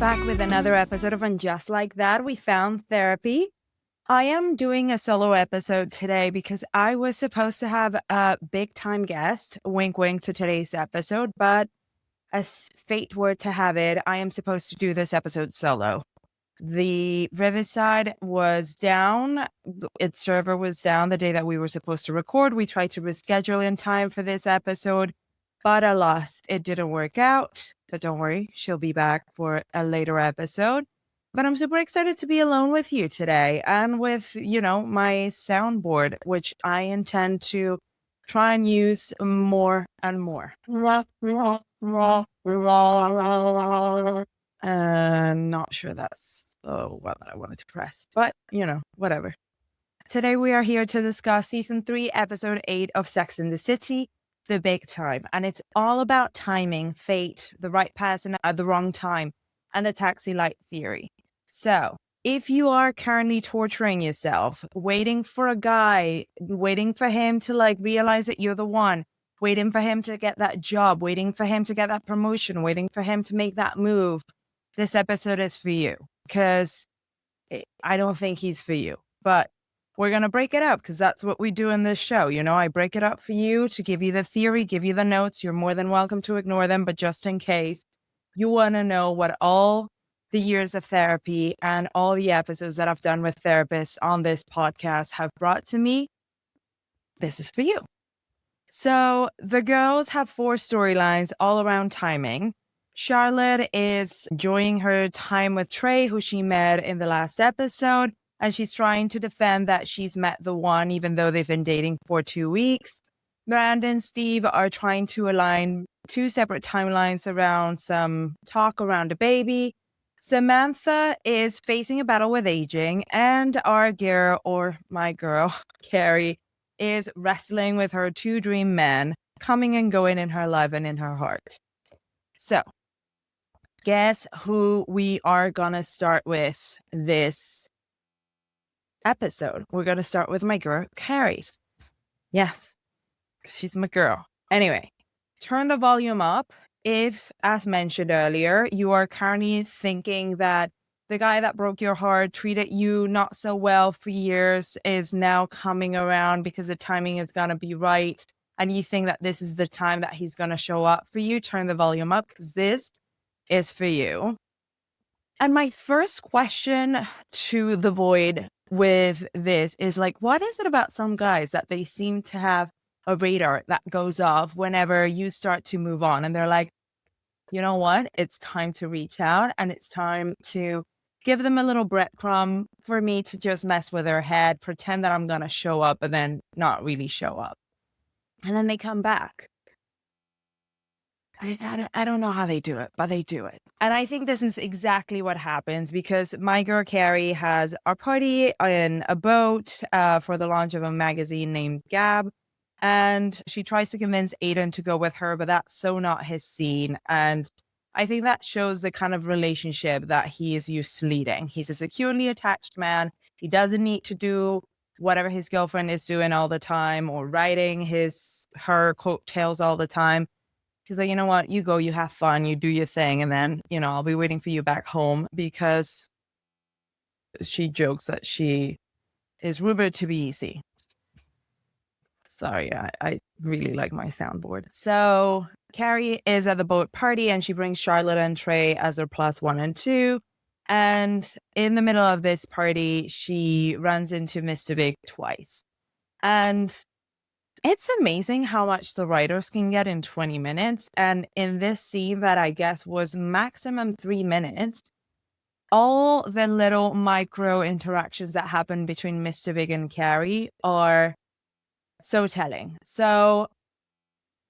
back with another episode of And Just Like That, We Found Therapy. I am doing a solo episode today because I was supposed to have a big time guest, wink wink to today's episode, but as fate were to have it, I am supposed to do this episode solo. The Riverside was down, its server was down the day that we were supposed to record. We tried to reschedule in time for this episode, but alas, it didn't work out. But don't worry, she'll be back for a later episode. But I'm super excited to be alone with you today and with, my soundboard, which I intend to try and use more and more. Not sure that's the one that I wanted to press, but whatever. Today we are here to discuss season 3, episode 8 of Sex and the City, The Big Time. And it's all about timing, fate, the right person at the wrong time, and the taxi light theory. So if you are currently torturing yourself, waiting for a guy, waiting for him to realize that you're the one, waiting for him to get that job, waiting for him to get that promotion, waiting for him to make that move, this episode is for you, because I don't think he's for you. But we're going to break it up because that's what we do in this show. I break it up for you to give you the theory, give you the notes. You're more than welcome to ignore them. But just in case you want to know what all the years of therapy and all the episodes that I've done with therapists on this podcast have brought to me, this is for you. So the girls have 4 storylines all around timing. Charlotte is enjoying her time with Trey, who she met in the last episode, and she's trying to defend that she's met the one, even though they've been dating for 2 weeks. Miranda and Steve are trying to align 2 separate timelines around some talk around a baby. Samantha is facing a battle with aging, and our girl, or my girl, Carrie, is wrestling with her 2 dream men coming and going in her life and in her heart. So, guess who we are going to start with this episode? We're going to start with my girl, Carrie. Yes, she's my girl. Anyway, turn the volume up if, as mentioned earlier, you are currently thinking that the guy that broke your heart, treated you not so well for years, is now coming around because the timing is going to be right, and you think that this is the time that he's going to show up for you. Turn the volume up because this is for you. And my first question to the void with this is what is it about some guys that they seem to have a radar that goes off whenever you start to move on, and they're like, you know what, it's time to reach out and it's time to give them a little breadcrumb for me to just mess with their head, pretend that I'm going to show up, and then not really show up. And then they come back. I don't know how they do it, but they do it. And I think this is exactly what happens because my girl Carrie has our party in a boat for the launch of a magazine named Gab. And she tries to convince Aiden to go with her, but that's so not his scene. And I think that shows the kind of relationship that he is used to leading. He's a securely attached man. He doesn't need to do whatever his girlfriend is doing all the time or riding her coattails all the time. He's like, you know what, you go, you have fun, you do your thing, and then, I'll be waiting for you back home, because she jokes that she is rumored to be easy. Sorry, I really like my soundboard. So Carrie is at the boat party and she brings Charlotte and Trey as her +1 and 2. And in the middle of this party, she runs into Mr. Big twice. And it's amazing how much the writers can get in 20 minutes. And in this scene that I guess was maximum 3 minutes, all the little micro interactions that happen between Mr. Big and Carrie are so telling. So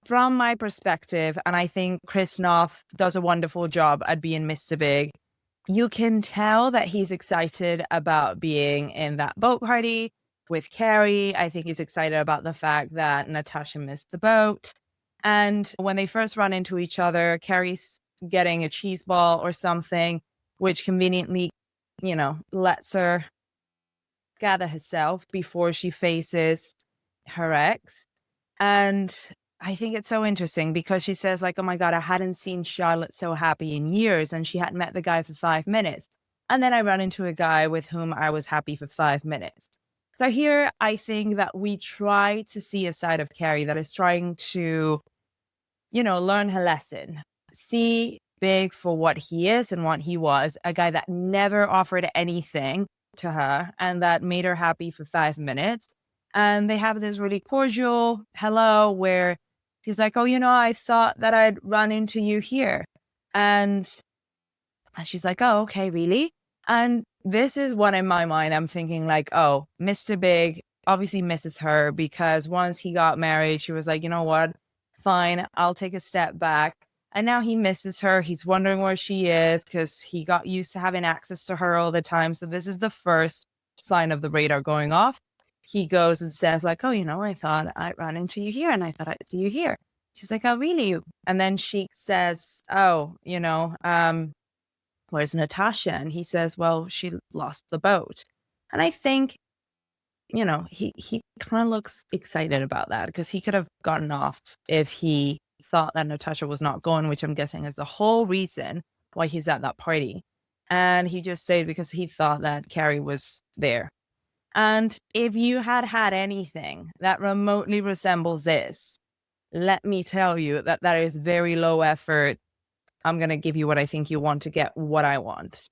from my perspective, and I think Chris Noth does a wonderful job at being Mr. Big, you can tell that he's excited about being in that boat party with Carrie. I think he's excited about the fact that Natasha missed the boat. And when they first run into each other, Carrie's getting a cheese ball or something, which conveniently, lets her gather herself before she faces her ex. And I think it's so interesting because she says like, oh my God, I hadn't seen Charlotte so happy in years, and she hadn't met the guy for 5 minutes. And then I run into a guy with whom I was happy for 5 minutes. So here I think that we try to see a side of Carrie that is trying to, learn her lesson, see Big for what he is and what he was, a guy that never offered anything to her and that made her happy for 5 minutes. And they have this really cordial hello where he's like, oh, I thought that I'd run into you here. And she's like, oh, okay, really? And this is what in my mind, I'm thinking like, oh, Mr. Big obviously misses her because once he got married, she was like, you know what? Fine, I'll take a step back. And now he misses her. He's wondering where she is because he got used to having access to her all the time. So this is the first sign of the radar going off. He goes and says like, oh, I thought I ran into you here and I thought I'd see you here. She's like, oh, really? And then she says, oh, where's Natasha? And he says, well, she lost the boat. And I think, he kind of looks excited about that because he could have gotten off if he thought that Natasha was not going, which I'm guessing is the whole reason why he's at that party. And he just stayed because he thought that Carrie was there. And if you had anything that remotely resembles this, let me tell you that is very low effort. I'm going to give you what I think you want to get what I want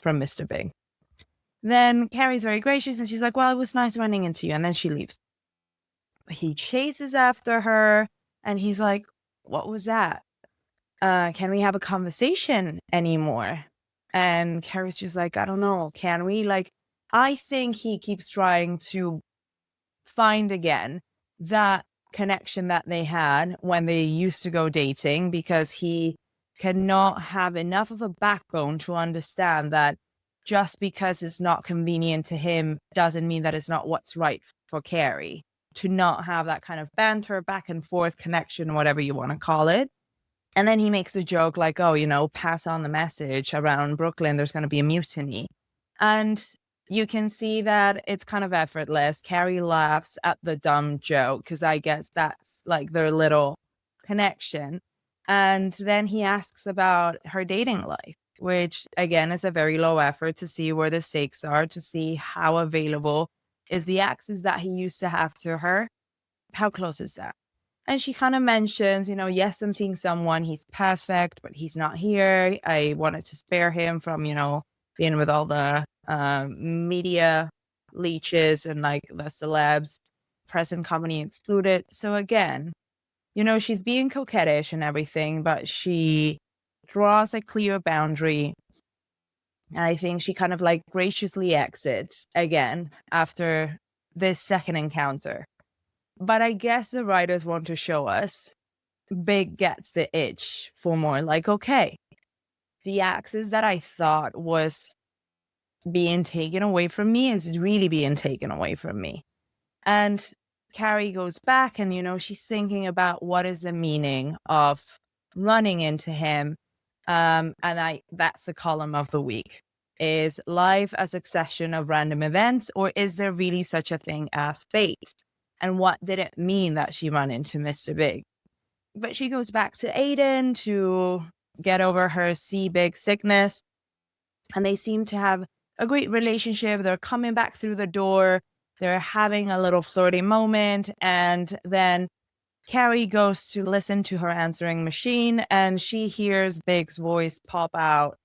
from Mr. Big. Then Carrie's very gracious and she's like, well, it was nice running into you. And then she leaves. He chases after her and he's like, what was that? Can we have a conversation anymore? And Carrie's just like, I don't know. Can we? Like, I think he keeps trying to find again that connection that they had when they used to go dating because he cannot have enough of a backbone to understand that just because it's not convenient to him doesn't mean that it's not what's right for Carrie. To not have that kind of banter, back and forth connection, whatever you want to call it. And then he makes a joke like, oh, pass on the message around Brooklyn, there's going to be a mutiny. And you can see that it's kind of effortless. Carrie laughs at the dumb joke because I guess that's like their little connection. And then he asks about her dating life, which again is a very low effort to see where the stakes are, to see how available is the access that he used to have to her. How close is that? And she kind of mentions, yes, I'm seeing someone, he's perfect, but he's not here. I wanted to spare him from, being with all the media leeches and like the celebs, present company excluded. So again, she's being coquettish and everything, but she draws a clear boundary. And I think she kind of like graciously exits again after this second encounter. But I guess the writers want to show us Big gets the itch for more. Like, okay, the access that I thought was being taken away from me is really being taken away from me. And Carrie goes back and, she's thinking about what is the meaning of running into him. And that's the column of the week. Is life a succession of random events, or is there really such a thing as fate? And what did it mean that she ran into Mr. Big? But she goes back to Aiden to get over her big sickness. And they seem to have a great relationship. They're coming back through the door. They're having a little flirty moment. And then Carrie goes to listen to her answering machine and she hears Big's voice pop out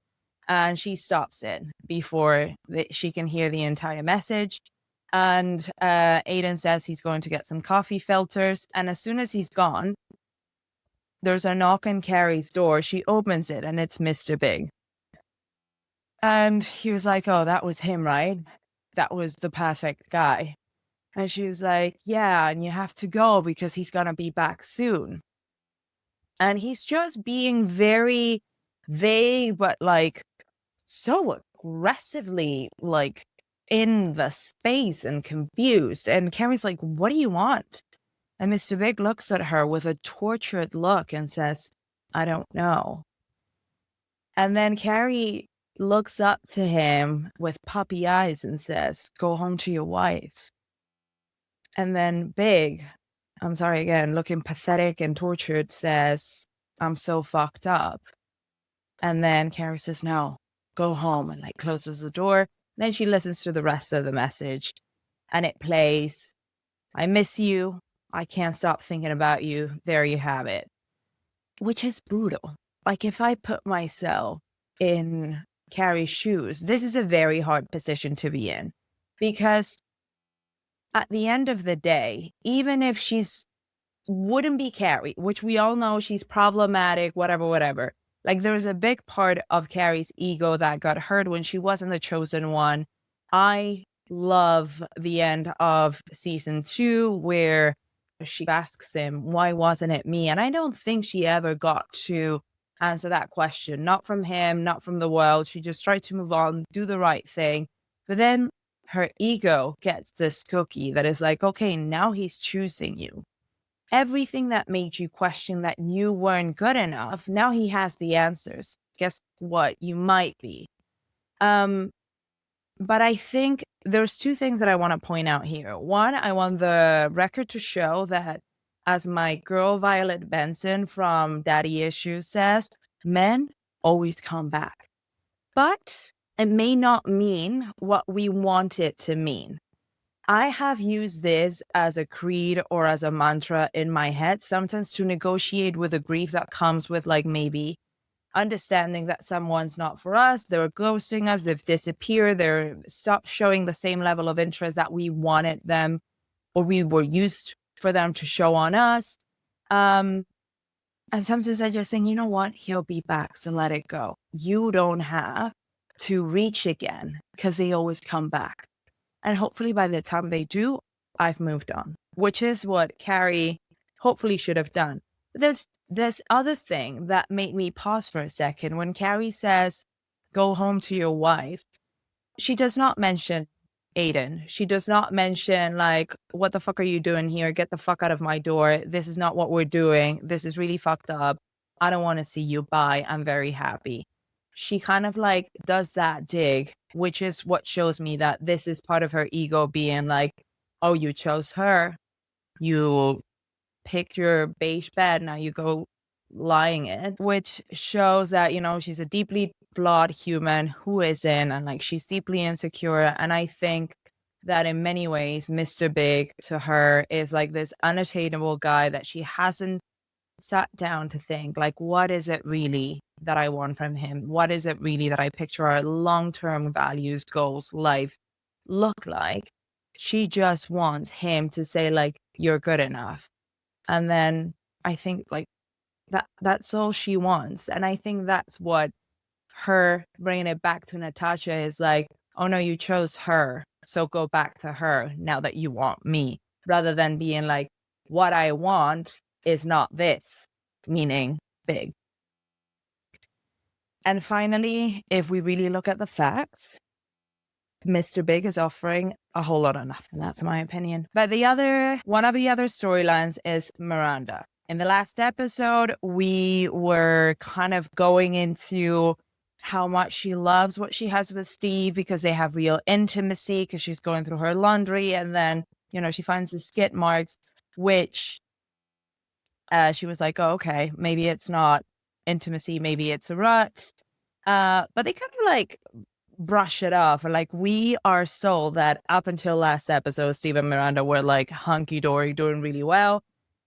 and she stops it before she can hear the entire message. And Aiden says he's going to get some coffee filters. And as soon as he's gone, there's a knock on Carrie's door. She opens it and it's Mr. Big. And he was like, oh, that was him, right? That was the perfect guy. And she was like, yeah, and you have to go because he's going to be back soon. And he's just being very vague, but like so aggressively like in the space and confused. And Carrie's like, what do you want? And Mr. Big looks at her with a tortured look and says, I don't know. And then Carrie looks up to him with puppy eyes and says, go home to your wife. And then Big I'm sorry again, looking pathetic and tortured, says, I'm so fucked up. And then Carrie says, no, go home, and like closes the door. Then she listens to the rest of the message and it plays, I miss you. I can't stop thinking about you. There you have it. Which is brutal. Like, if I put myself in Carrie's shoes, this is a very hard position to be in, because at the end of the day, even if she's wouldn't be Carrie, which we all know she's problematic, whatever. Like, there's a big part of Carrie's ego that got hurt when she wasn't the chosen one. I love the end of season 2 where she asks him, why wasn't it me? And I don't think she ever got to answer that question. Not from him, not from the world. She just tried to move on, do the right thing. But then her ego gets this cookie that is like, okay, now he's choosing you. Everything that made you question that you weren't good enough, now he has the answers. Guess what? You might be. But I think there's two things that I want to point out here. One, I want the record to show that, as my girl Violet Benson from Daddy Issues says, men always come back. But it may not mean what we want it to mean. I have used this as a creed or as a mantra in my head, sometimes to negotiate with the grief that comes with, like, maybe understanding that someone's not for us, they're ghosting us, they've disappeared, they're stopped showing the same level of interest that we wanted them or we were used for them to show on us. And sometimes I just think, you know what, he'll be back, so let it go. You don't have to reach again, because they always come back. And hopefully by the time they do, I've moved on, which is what Carrie hopefully should have done. There's this other thing that made me pause for a second. When Carrie says, go home to your wife, she does not mention Aiden. She does not mention, like, what the fuck are you doing here? Get the fuck out of my door. This is not what we're doing. This is really fucked up. I don't want to see you. Bye. I'm very happy. She kind of like does that dig, which is what shows me that this is part of her ego being like, oh, you chose her. You picked your beige bed. Now you go lying it, which shows that, you know, she's a deeply flawed human who isn't, and like she's deeply insecure. And I think that in many ways, Mr. Big to her is like this unattainable guy that she hasn't sat down to think, like, what is it really that I want from him? What is it really that I picture our long-term values, goals, life look like? She just wants him to say, like, you're good enough. And then I think, like, that's all she wants. And I think that's what her bringing it back to Natasha is like, oh no, you chose her, so go back to her now that you want me, rather than being like, what I want is not this, meaning Big. And finally, if we really look at the facts, Mr. Big is offering a whole lot of nothing. That's my opinion. But one of the other storylines is Miranda. In the last episode, we were kind of going into how much she loves what she has with Steve, because they have real intimacy, because she's going through her laundry, and then, you know, she finds the skid marks, which she was like, oh, okay, maybe it's not intimacy, maybe it's a rut. But they kind of like brush it off. Like, we are sold that up until last episode, Steve and Miranda were like hunky-dory, doing really well.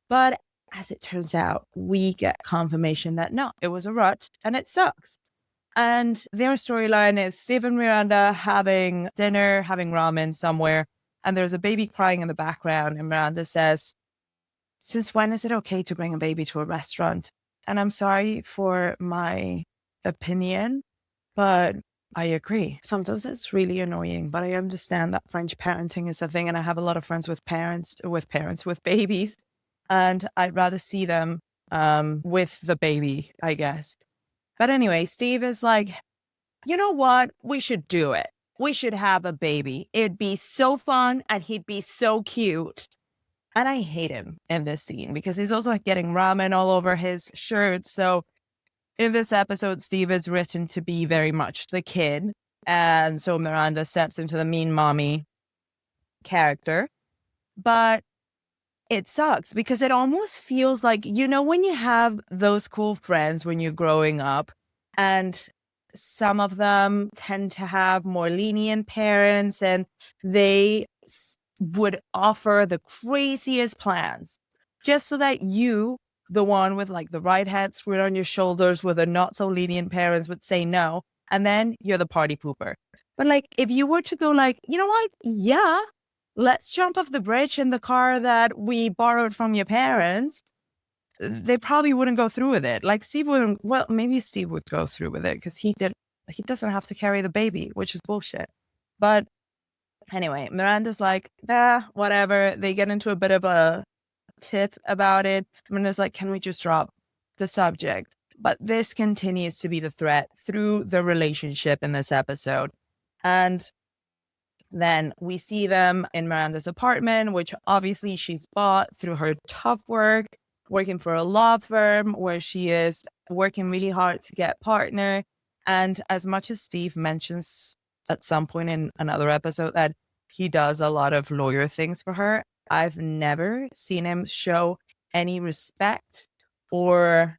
But as it turns out, we get confirmation that no, it was a rut and it sucks. And their storyline is Steve and Miranda having dinner, having ramen somewhere, and there's a baby crying in the background, and Miranda says, since when is it okay to bring a baby to a restaurant? And I'm sorry for my opinion, but I agree. Sometimes it's really annoying, but I understand that French parenting is a thing. And I have a lot of friends with babies, and I'd rather see them with the baby, I guess. But anyway, Steve is like, you know what? We should do it. We should have a baby. It'd be so fun and he'd be so cute. And I hate him in this scene because he's also getting ramen all over his shirt. So in this episode, Steve is written to be very much the kid. And so Miranda steps into the mean mommy character. But it sucks because it almost feels like, when you have those cool friends when you're growing up, and some of them tend to have more lenient parents, and they would offer the craziest plans just so that you, the one with like the right head screwed on your shoulders with a not so lenient parents, would say no. And then you're the party pooper. But like, if you were to go like, you know what? Yeah, let's jump off the bridge in the car that we borrowed from your parents, they probably wouldn't go through with it. Like Steve wouldn't, well, maybe Steve would go through with it because he doesn't have to carry the baby, which is bullshit. But anyway, Miranda's like, whatever. They get into a bit of a tiff about it. Miranda's like, can we just drop the subject? But this continues to be the threat through the relationship in this episode. And then we see them in Miranda's apartment, which obviously she's bought through her tough work, working for a law firm where she is working really hard to get partner. And as much as Steve mentions at some point in another episode that he does a lot of lawyer things for her, I've never seen him show any respect or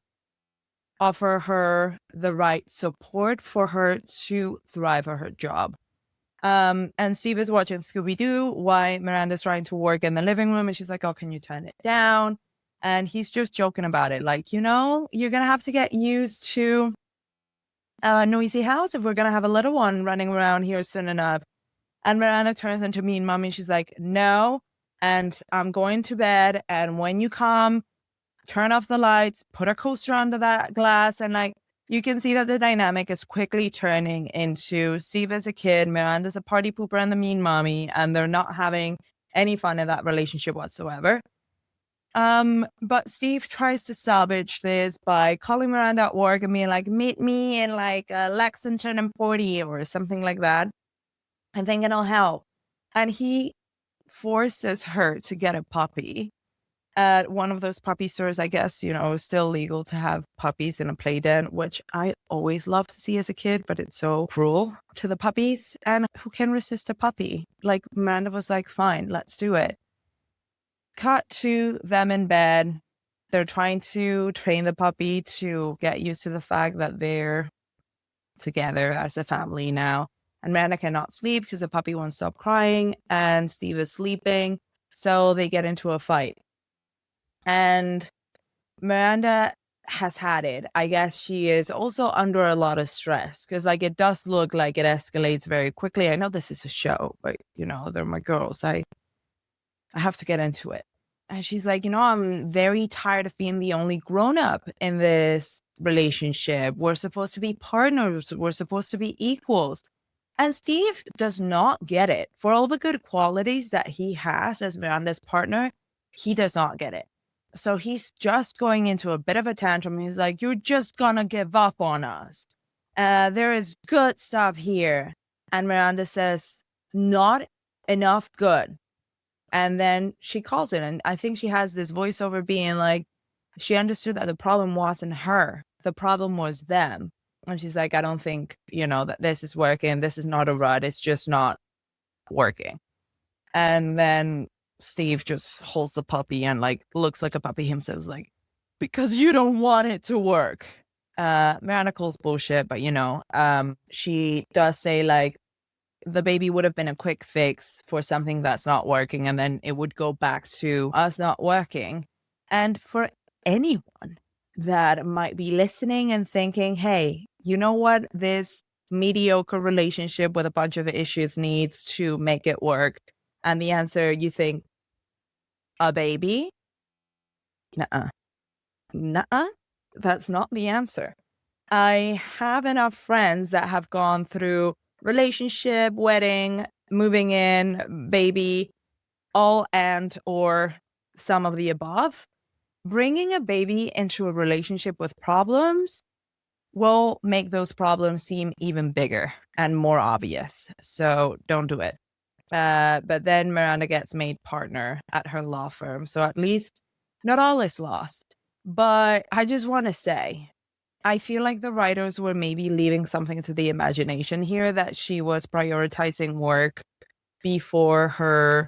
offer her the right support for her to thrive at her job. And Steve is watching Scooby-Doo while Miranda's trying to work in the living room, and she's like, oh, can you turn it down? And he's just joking about it. Like, you're going to have to get used to a noisy house if we're going to have a little one running around here soon enough. And Miranda turns into mean mommy. She's like, no, and I'm going to bed. And when you come, turn off the lights, put a coaster under that glass. And like, you can see that the dynamic is quickly turning into Steve as a kid, Miranda's a party pooper and the mean mommy, and they're not having any fun in that relationship whatsoever. But Steve tries to salvage this by calling Miranda at work and being like, meet me in like Lexington and 40 or something like that. I think it'll help. And he forces her to get a puppy at one of those puppy stores. I guess, it's still legal to have puppies in a play den, which I always loved to see as a kid, but it's so cruel to the puppies. And who can resist a puppy? Like, Miranda was like, fine, let's do it. Cut to them in bed. They're trying to train the puppy to get used to the fact that they're together as a family now. And Miranda cannot sleep because the puppy won't stop crying, and Steve is sleeping. So they get into a fight. And Miranda has had it. I guess she is also under a lot of stress because like it does look like it escalates very quickly. I know this is a show, but they're my girls. I have to get into it. And she's like, I'm very tired of being the only grown up in this relationship. We're supposed to be partners. We're supposed to be equals. And Steve does not get it. For all the good qualities that he has as Miranda's partner, he does not get it. So he's just going into a bit of a tantrum. He's like, you're just gonna give up on us. There is good stuff here. And Miranda says, not enough good. And then she calls it. And I think she has this voiceover being like, she understood that the problem wasn't her. The problem was them. And she's like, I don't think, that this is working. This is not a rut. It's just not working. And then Steve just holds the puppy and like looks like a puppy himself, like, because you don't want it to work. Miranda calls bullshit, but she does say like the baby would have been a quick fix for something that's not working, and then it would go back to us not working. And for anyone that might be listening and thinking, hey, you know what this mediocre relationship with a bunch of issues needs to make it work? And the answer, you think, a baby? Nuh-uh. That's not the answer. I have enough friends that have gone through relationship, wedding, moving in, baby, all and or some of the above. Bringing a baby into a relationship with problems will make those problems seem even bigger and more obvious. So don't do it. But then Miranda gets made partner at her law firm. So at least not all is lost. But I just want to say, I feel like the writers were maybe leaving something to the imagination here, that she was prioritizing work before her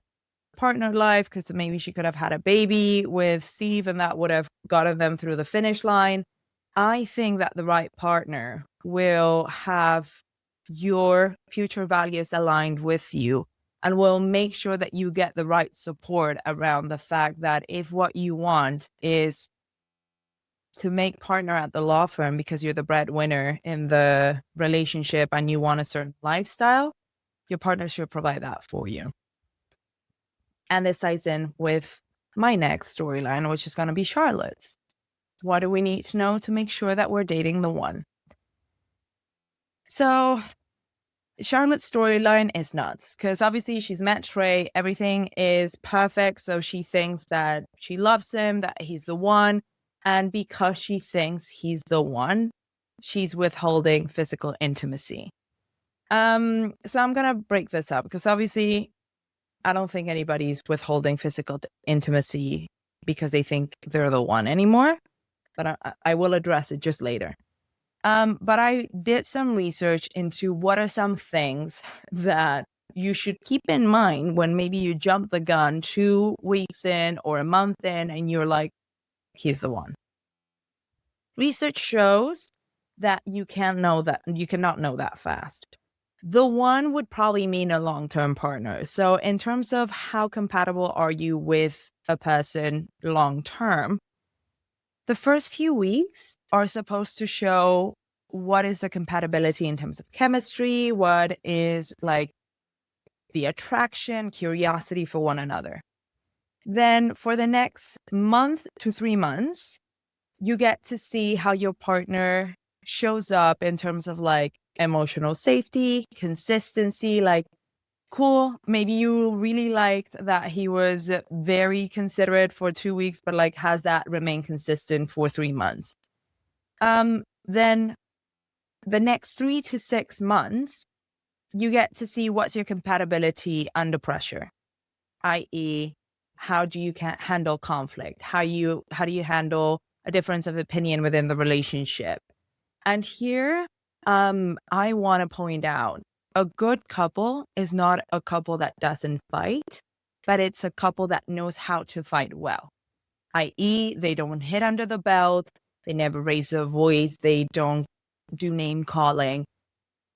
partner life because maybe she could have had a baby with Steve and that would have gotten them through the finish line. I think that the right partner will have your future values aligned with you and will make sure that you get the right support around the fact that if what you want is to make partner at the law firm because you're the breadwinner in the relationship and you want a certain lifestyle, your partner should provide that for you. And this ties in with my next storyline, which is going to be Charlotte's. What do we need to know to make sure that we're dating the one? So Charlotte's storyline is nuts because obviously she's met Trey. Everything is perfect. So she thinks that she loves him, that he's the one. And because she thinks he's the one, she's withholding physical intimacy. So I'm going to break this up because obviously I don't think anybody's withholding physical intimacy because they think they're the one anymore. But I will address it just later. But I did some research into what are some things that you should keep in mind when maybe you jump the gun 2 weeks in or a month in and you're like, he's the one. Research shows that you cannot know that fast. The one would probably mean a long-term partner. So in terms of how compatible are you with a person long-term, the first few weeks are supposed to show what is the compatibility in terms of chemistry, what is like the attraction, curiosity for one another. Then for the next month to 3 months, you get to see how your partner shows up in terms of like emotional safety, consistency, like, cool, maybe you really liked that he was very considerate for 2 weeks, but like has that remained consistent for 3 months. Then the next 3 to 6 months, you get to see what's your compatibility under pressure, i.e., how do you handle conflict? How do you handle a difference of opinion within the relationship? And here, I want to point out, a good couple is not a couple that doesn't fight, but it's a couple that knows how to fight well, i.e., they don't hit under the belt, they never raise their voice, they don't do name calling,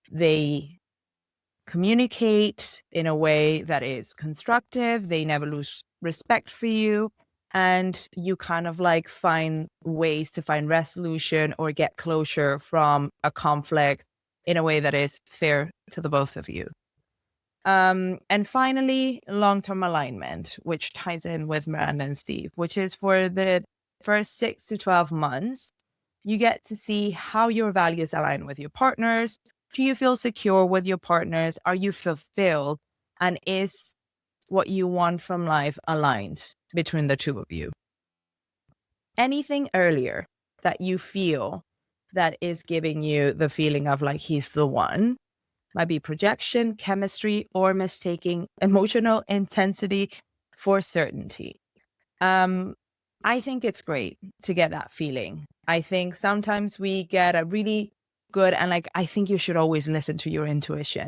they communicate in a way that is constructive, they never lose respect for you, and you kind of like find ways to find resolution or get closure from a conflict in a way that is fair to the both of you. And finally, long-term alignment, which ties in with Miranda and Steve, which is for the first 6 to 12 months, you get to see how your values align with your partners. Do you feel secure with your partners? Are you fulfilled? And is what you want from life aligned between the two of you? Anything earlier that you feel that is giving you the feeling of like he's the one might be projection, chemistry, or mistaking emotional intensity for certainty. I think it's great to get that feeling. I think sometimes we get a really good, and like, I think you should always listen to your intuition.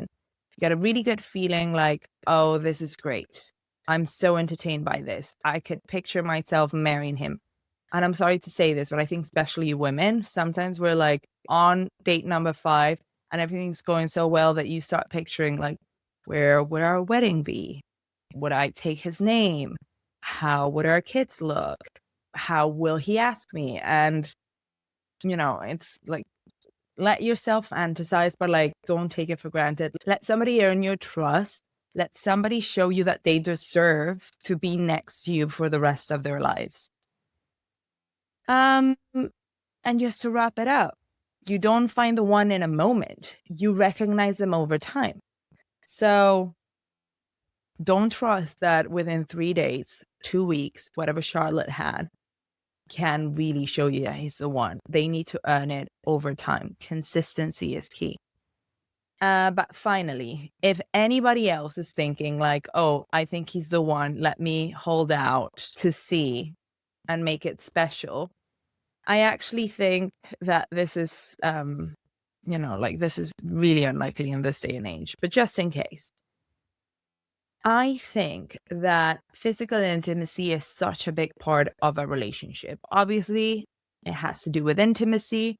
You get a really good feeling like, oh, this is great. I'm so entertained by this. I could picture myself marrying him. And I'm sorry to say this, but I think especially women, sometimes we're like on date number 5 and everything's going so well that you start picturing like, where would our wedding be? Would I take his name? How would our kids look? How will he ask me? And, it's like, let yourself fantasize, but like, don't take it for granted. Let somebody earn your trust. Let somebody show you that they deserve to be next to you for the rest of their lives. And just to wrap it up, you don't find the one in a moment. You recognize them over time. So don't trust that within 3 days, 2 weeks, whatever Charlotte had, can really show you that he's the one. They need to earn it over time. Consistency is key. But finally, if anybody else is thinking like, oh, I think he's the one, let me hold out to see and make it special, I actually think that this is, this is really unlikely in this day and age. But just in case, I think that physical intimacy is such a big part of a relationship. Obviously, it has to do with intimacy,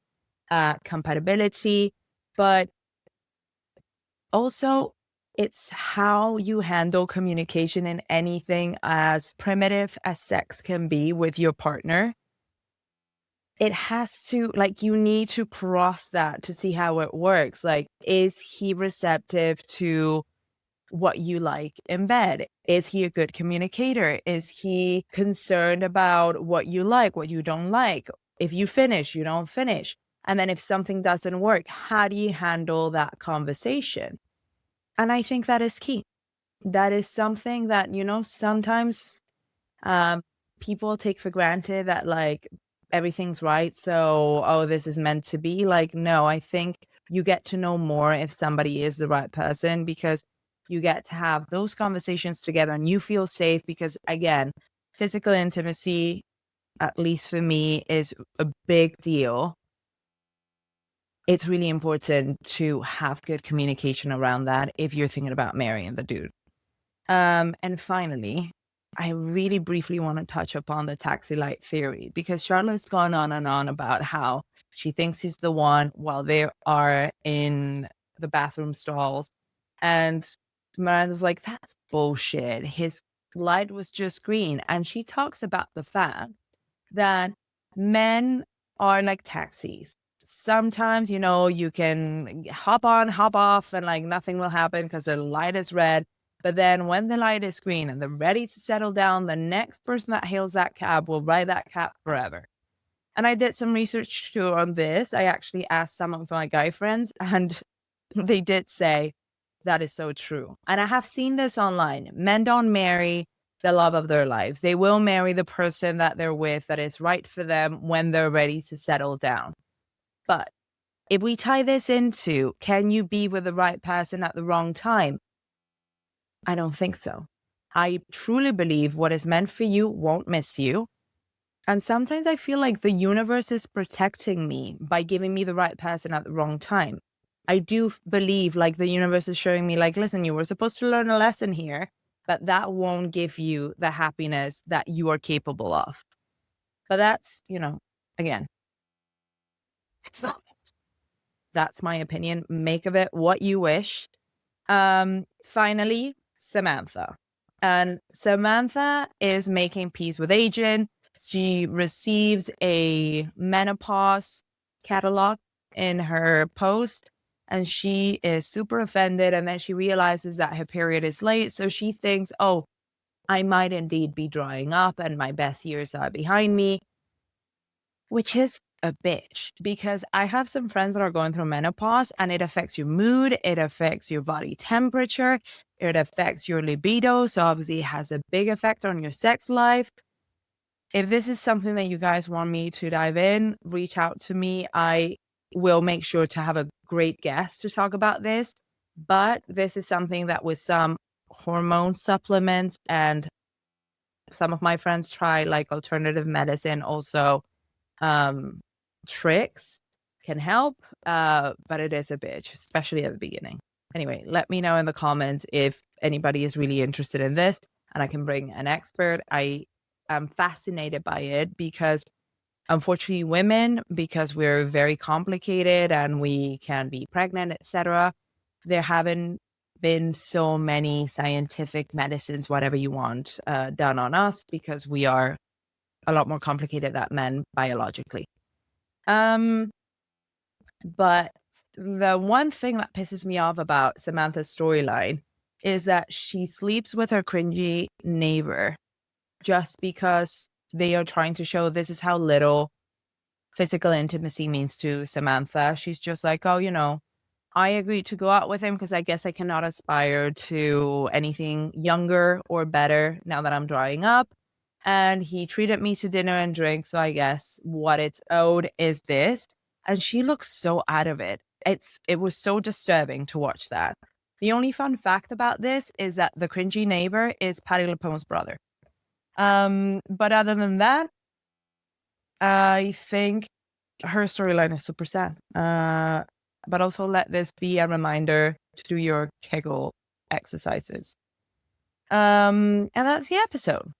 compatibility, but also it's how you handle communication in anything as primitive as sex can be with your partner. It has to, like, you need to cross that to see how it works. Like, is he receptive to what you like in bed? Is he a good communicator? Is he concerned about what you like, what you don't like? If you finish, you don't finish. And then if something doesn't work, how do you handle that conversation? And I think that is key. That is something that, sometimes um, people take for granted that like everything's right. So, oh, this is meant to be. Like, no, I think you get to know more if somebody is the right person because you get to have those conversations together and you feel safe because, again, physical intimacy, at least for me, is a big deal. It's really important to have good communication around that if you're thinking about marrying the dude. And finally, I really briefly want to touch upon the taxi light theory because Charlotte's gone on and on about how she thinks he's the one while they are in the bathroom stalls. And Miranda's like, that's bullshit. His light was just green. And she talks about the fact that men are like taxis. Sometimes, you can hop on, hop off, and like nothing will happen because the light is red. But then when the light is green and they're ready to settle down, the next person that hails that cab will ride that cab forever. And I did some research too on this. I actually asked some of my guy friends, and they did say that is so true. And I have seen this online. Men don't marry the love of their lives. They will marry the person that they're with that is right for them when they're ready to settle down. But if we tie this into, can you be with the right person at the wrong time? I don't think so. I truly believe what is meant for you won't miss you. And sometimes I feel like the universe is protecting me by giving me the right person at the wrong time. I do believe like the universe is showing me like, listen, you were supposed to learn a lesson here, but that won't give you the happiness that you are capable of. But that's, again, it's not. That's my opinion. Make of it what you wish. Finally, Samantha. And Samantha is making peace with aging. She receives a menopause catalog in her post and she is super offended. And then she realizes that her period is late. So she thinks, oh, I might indeed be drying up and my best years are behind me, which is a bitch because I have some friends that are going through menopause and it affects your mood, it affects your body temperature, it affects your libido. So obviously it has a big effect on your sex life. If this is something that you guys want me to dive in, reach out to me. I will make sure to have a great guest to talk about this. But this is something that with some hormone supplements and some of my friends try like alternative medicine also tricks can help, but it is a bitch, especially at the beginning. Anyway, let me know in the comments if anybody is really interested in this and I can bring an expert. I am fascinated by it because unfortunately women, because we're very complicated and we can be pregnant, etc., there haven't been so many scientific medicines, whatever you want, done on us because we are a lot more complicated than men biologically. But the one thing that pisses me off about Samantha's storyline is that she sleeps with her cringy neighbor just because they are trying to show this is how little physical intimacy means to Samantha. She's just like, oh, I agreed to go out with him because I guess I cannot aspire to anything younger or better now that I'm drying up. And he treated me to dinner and drink. So I guess what it's owed is this. And she looks so out of it. It was so disturbing to watch that. The only fun fact about this is that the cringy neighbor is Patti LuPone's brother. But other than that, I think her storyline is super sad. But also let this be a reminder to do your Kegel exercises. And that's the episode.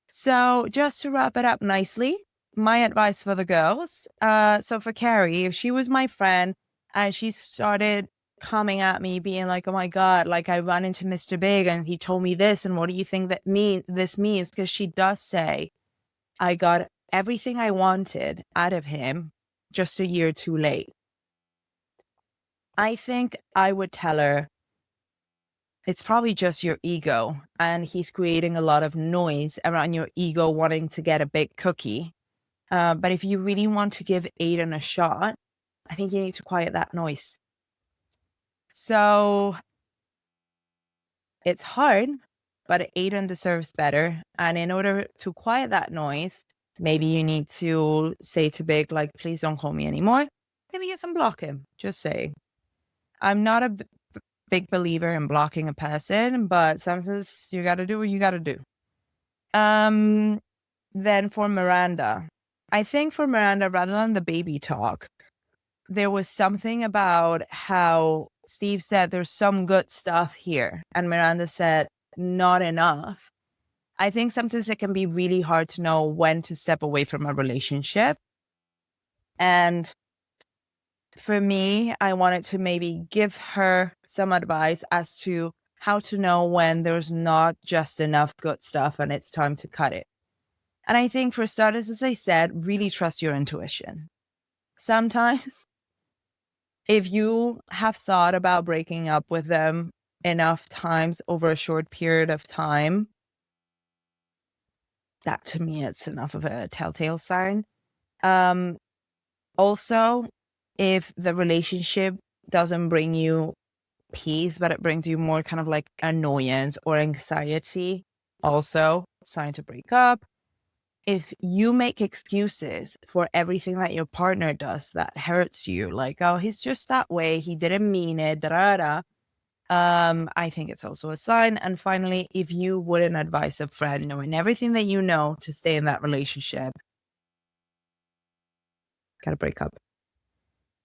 So just to wrap it up nicely, my advice for the girls. So for Carrie, if she was my friend and she started coming at me being like, oh my God, like I ran into Mr. Big and he told me this. And what do you think this means? Because she does say, I got everything I wanted out of him just a year too late. I think I would tell her, it's probably just your ego, and he's creating a lot of noise around your ego wanting to get a big cookie. But if you really want to give Aiden a shot, I think you need to quiet that noise. So it's hard, but Aiden deserves better. And in order to quiet that noise, maybe you need to say to Big, like, please don't call me anymore. Maybe you can block him. Just saying. I'm not a big believer in blocking a person, but sometimes you got to do what you got to do. Then for Miranda, I think for Miranda, rather than the baby talk, there was something about how Steve said there's some good stuff here, and Miranda said not enough. I think sometimes it can be really hard to know when to step away from a relationship. And for me, I wanted to maybe give her some advice as to how to know when there's not just enough good stuff and it's time to cut it. And I think for starters, as I said, really trust your intuition. Sometimes if you have thought about breaking up with them enough times over a short period of time, that to me, it's enough of a telltale sign. Also, if the relationship doesn't bring you peace, but it brings you more kind of like annoyance or anxiety, also sign to break up. If you make excuses for everything that your partner does that hurts you, like, oh, he's just that way, he didn't mean it, I think it's also a sign. And finally, if you wouldn't advise a friend, knowing everything that you know, to stay in that relationship, gotta break up.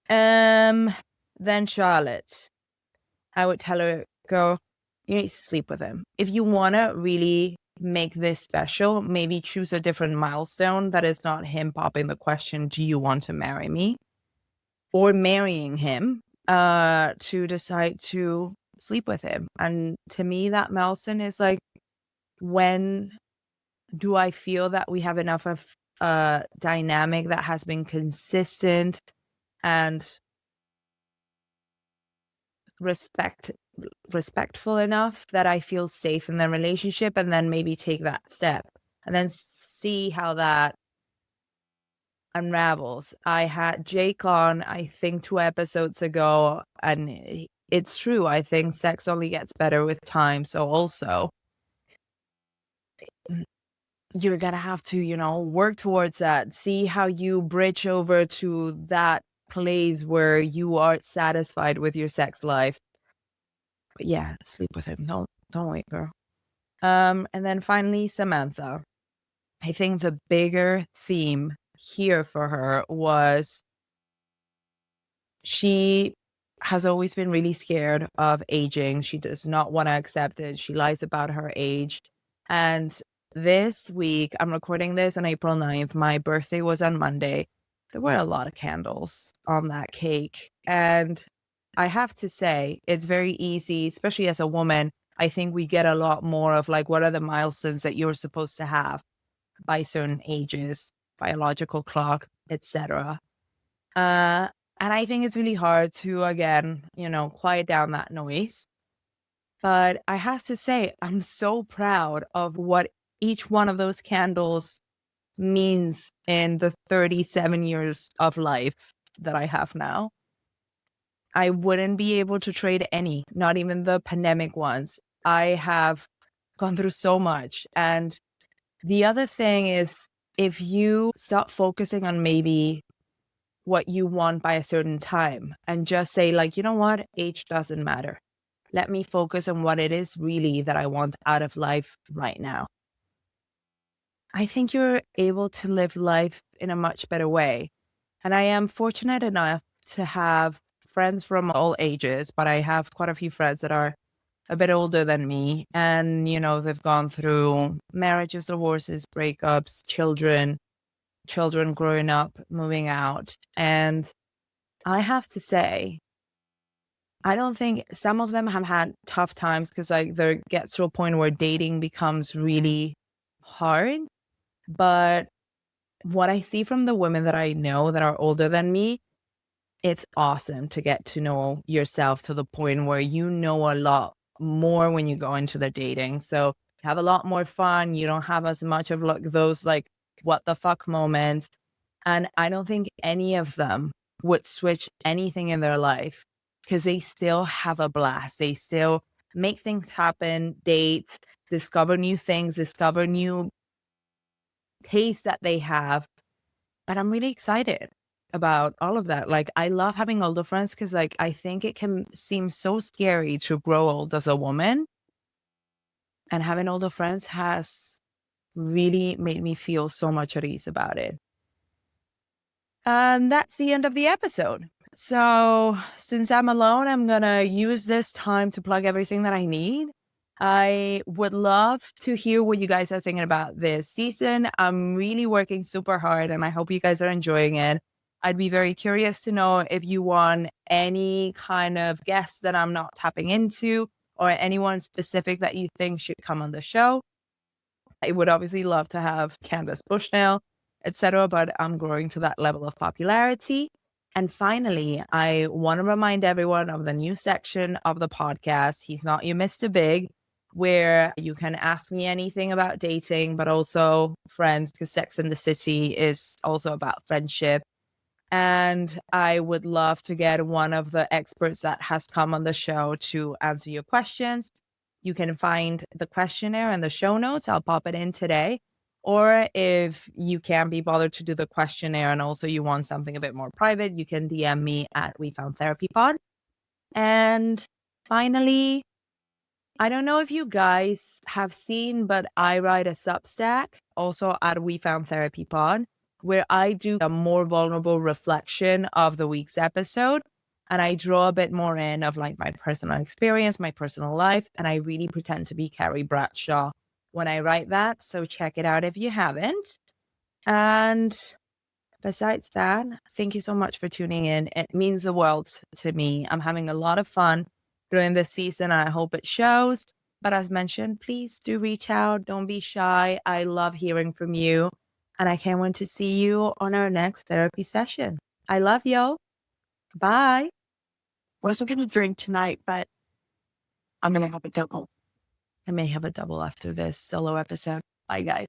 Then Charlotte, I would tell her, girl, you need to sleep with him. If you want to really make this special, maybe choose a different milestone that is not him popping the question, do you want to marry me? Or marrying him to decide to sleep with him. And to me, that milestone is like, when do I feel that we have enough of a dynamic that has been consistent and respectful enough that I feel safe in the relationship, and then maybe take that step and then see how that unravels. I had Jake on, I think 2 episodes ago, and it's true. I think sex only gets better with time. So also you're gonna have to, work towards that. See how you bridge over to that place where you are satisfied with your sex life. But yeah, sleep with him. Don't wait, girl. And then finally, Samantha. I think the bigger theme here for her was she has always been really scared of aging. She does not want to accept it. She lies about her age. And this week, I'm recording this on April 9th. My birthday was on Monday. There were a lot of candles on that cake. And I have to say, it's very easy, especially as a woman. I think we get a lot more of like, what are the milestones that you're supposed to have by certain ages, biological clock, etc. And I think it's really hard to, again, quiet down that noise. But I have to say, I'm so proud of what each one of those candles means in the 37 years of life that I have now. I wouldn't be able to trade any, not even the pandemic ones. I have gone through so much. And the other thing is, if you stop focusing on maybe what you want by a certain time and just say, like, you know what, age doesn't matter. Let me focus on what it is really that I want out of life right now. I think you're able to live life in a much better way. And I am fortunate enough to have friends from all ages, but I have quite a few friends that are a bit older than me. And, they've gone through marriages, divorces, breakups, children growing up, moving out. And I have to say, I don't think some of them have had tough times because there gets to a point where dating becomes really hard. But what I see from the women that I know that are older than me, it's awesome to get to know yourself to the point where you know a lot more when you go into the dating. So you have a lot more fun. You don't have as much of those what the fuck moments. And I don't think any of them would switch anything in their life because they still have a blast. They still make things happen, date, discover new things, discover new tastes that they have. And I'm really excited about all of that. I love having older friends because I think it can seem so scary to grow old as a woman. And having older friends has really made me feel so much at ease about it. And that's the end of the episode. So since I'm alone, I'm going to use this time to plug everything that I need. I would love to hear what you guys are thinking about this season. I'm really working super hard and I hope you guys are enjoying it. I'd be very curious to know if you want any kind of guests that I'm not tapping into or anyone specific that you think should come on the show. I would obviously love to have Candace Bushnell, etc., but I'm growing to that level of popularity. And finally, I want to remind everyone of the new section of the podcast, He's Not Your Mr. Big, where you can ask me anything about dating, but also friends, because Sex and the City is also about friendship. And I would love to get one of the experts that has come on the show to answer your questions. You can find the questionnaire in the show notes. I'll pop it in today. Or if you can't be bothered to do the questionnaire and also you want something a bit more private, you can DM me at We Found Therapy Pod. And finally, I don't know if you guys have seen, but I write a Substack also at We Found Therapy Pod, where I do a more vulnerable reflection of the week's episode. And I draw a bit more in of my personal experience, my personal life. And I really pretend to be Carrie Bradshaw when I write that. So check it out if you haven't. And besides that, thank you so much for tuning in. It means the world to me. I'm having a lot of fun during this season. I hope it shows. But as mentioned, please do reach out. Don't be shy. I love hearing from you. And I can't wait to see you on our next therapy session. I love y'all. Bye. Wasn't going to drink tonight, but I'm going to have a double. I may have a double after this solo episode. Bye, guys.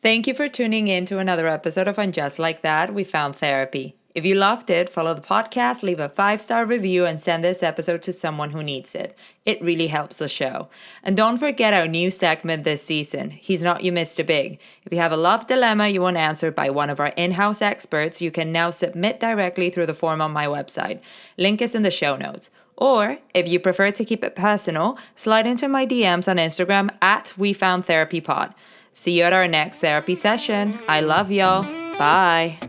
Thank you for tuning in to another episode of And Just Like That, We Found Therapy. If you loved it, follow the podcast, leave a 5-star review, and send this episode to someone who needs it. It really helps the show. And don't forget our new segment this season, He's Not Your Mr. Big. If you have a love dilemma you want answered by one of our in-house experts, you can now submit directly through the form on my website. Link is in the show notes. Or, if you prefer to keep it personal, slide into my DMs on Instagram at WeFoundTherapyPod. See you at our next therapy session. I love y'all. Bye.